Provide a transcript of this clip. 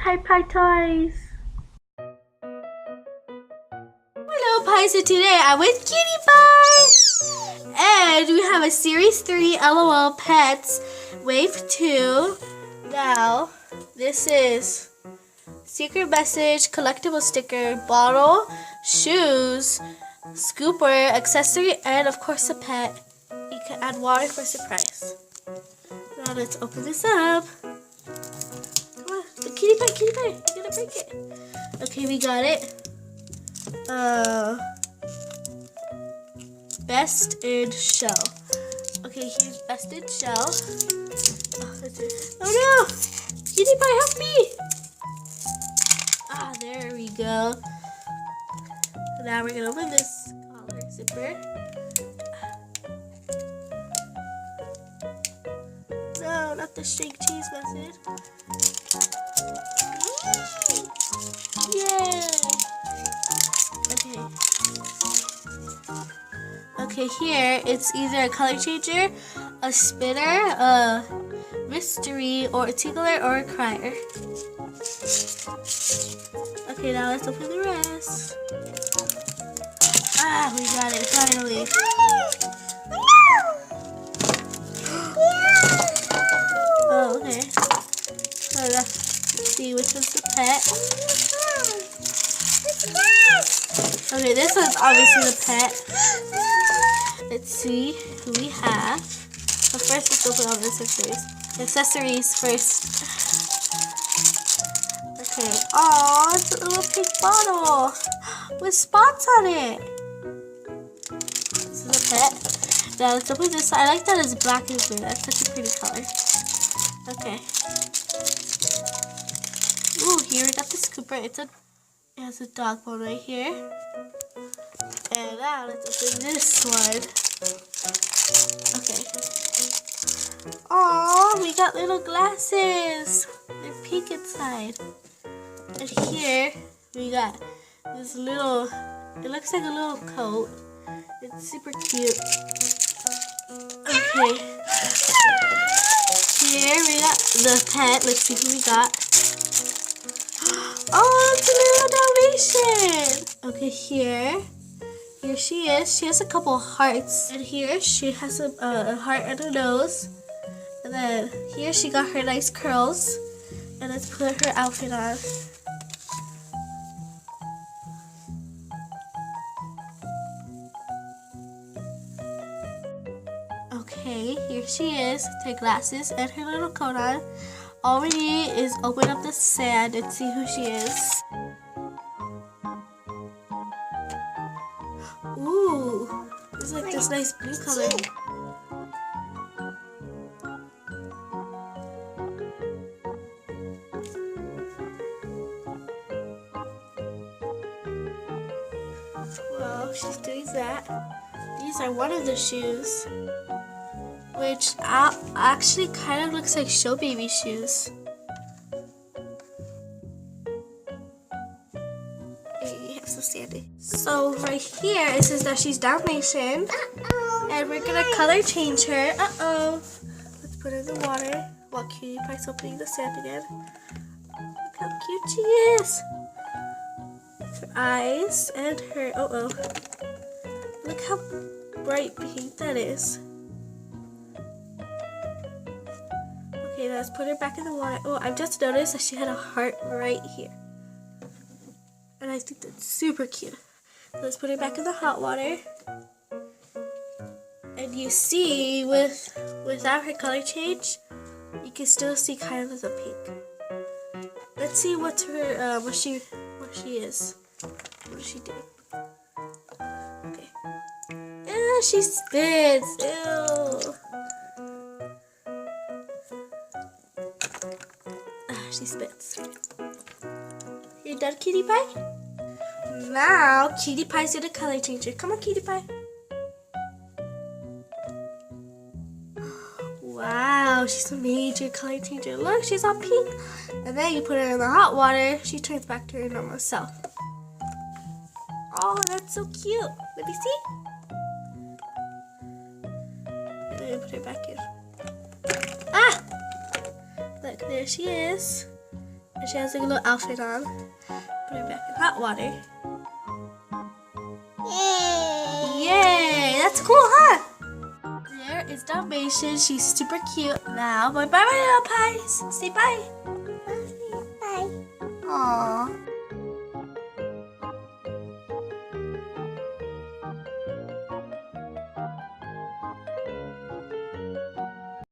Pie Pie Toys. Hello Pies, so today I'm with Cutie Pie! And we have a Series 3 LOL Pets Wave 2. Now, this is secret message, collectible sticker, bottle, shoes, scooper, accessory, and of course a pet. You can add water for surprise. Now let's open this up. Come on, Cutie Pie, you're gonna break it. Okay, we got it. Best in shell. Okay, here's best in shell. Oh no! Cutie Pie, help me! Ah, there we go. Now we're gonna open this collar zipper. No, not the shake cheese message. Yay! Okay, here it's either a color changer, a spinner, a mystery, or a tickler, or a crier. Okay, now let's open the rest. Ah, we got it finally. Oh, okay. So let's see which one's the pet. Okay, this one's obviously the pet. Let's see who we have. But first, let's open all the accessories. Accessories first. Okay. Oh, it's a little pink bottle with spots on it. This is a pet. Now let's open this. I like that it's black and blue. That's such a pretty color. Okay. Ooh, here we got the scooper. It has a dog bone right here. And now let's open this one. Okay. Oh, we got little glasses. They're pink inside. And here we got this little, it looks like a little coat. It's super cute. Okay. Here we got the pet. Let's see who we got. Oh, it's a little Dalmatian. Okay, here she is. She has a couple hearts. And here she has a heart and a nose. And then here she got her nice curls. And let's put her outfit on. Okay, here she is with her glasses and her little coat on. All we need is open up the sand and see who she is. Ooh, it's like this nice blue color. Well, she's doing that. These are one of the shoes, which actually kind of looks like show baby shoes. You have some standing. So right here it says that she's Dalmatian, and we're gonna color change her. Let's put her in the water while Cutie Pie's opening the sand again. Look how cute she is. Her eyes and her look how bright pink that is. Okay, now let's put her back in the water. Oh, I've just noticed that she had a heart right here. And I think that's super cute. So let's put her back in the hot water. And you see, without her color change, you can still see kind of the pink. Let's see what's her, what she is. What does she do? Okay. Ew, she spits. Ew. She spits. You done, Cutie Pie? Now, Cutie Pie's gonna color change her. Come on, Cutie Pie. Wow, she's a major color changer. Look, she's all pink. And then you put her in the hot water, she turns back to her normal self. Oh, that's so cute. Let me see. And then put her back in. Ah! Look, there she is. And she has like a little outfit on. Put her back in hot water. Yay! Yay! That's cool, huh? There is Dalmatian. She's super cute. Now, bye bye, my little pies. Say bye. Bye. Aww.